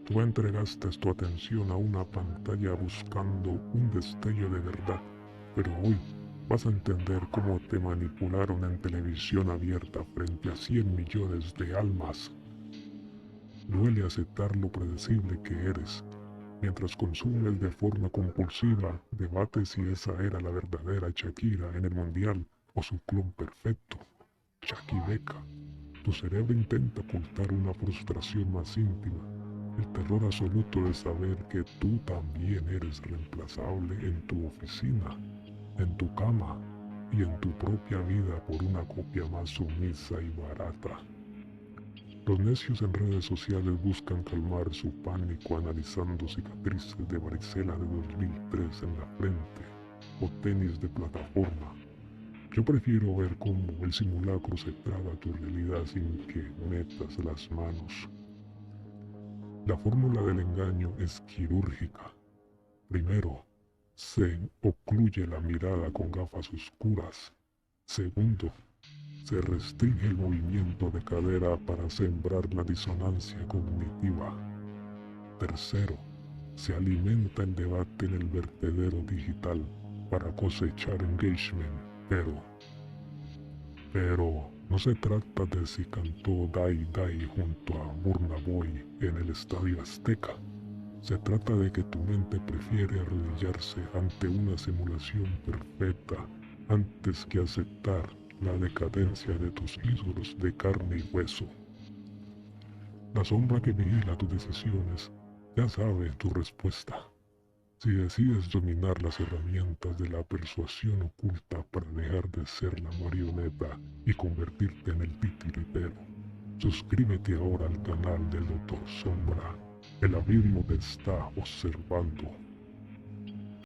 Tú entregaste tu atención a una pantalla buscando un destello de verdad, pero hoy vas a entender cómo te manipularon en televisión abierta frente a 100 millones de almas. Duele aceptar lo predecible que eres. Mientras consumes de forma compulsiva, debates si esa era la verdadera Shakira en el Mundial o su clon perfecto, Shaki Becca. Tu cerebro intenta ocultar una frustración más íntima, el terror absoluto de saber que tú también eres reemplazable en tu oficina, en tu cama y en tu propia vida por una copia más sumisa y barata. Los necios en redes sociales buscan calmar su pánico analizando cicatrices de varicela de 2003 en la frente o tenis de plataforma. Yo prefiero ver cómo el simulacro se traga tu realidad sin que metas las manos. La fórmula del engaño es quirúrgica. Primero, se ocluye la mirada con gafas oscuras. Segundo, se restringe el movimiento de cadera para sembrar la disonancia cognitiva. Tercero, se alimenta el debate en el vertedero digital para cosechar engagement, pero no se trata de si cantó Dai Dai junto a Burna Boy en el Estadio Azteca. Se trata de que tu mente prefiere arrodillarse ante una simulación perfecta antes que aceptar la decadencia de tus ídolos de carne y hueso. La sombra que vigila tus decisiones ya sabe tu respuesta. Si decides dominar las herramientas de la persuasión oculta para dejar de ser la marioneta y convertirte en el titiritero, suscríbete ahora al canal del Dr. Sombra. El abismo te está observando.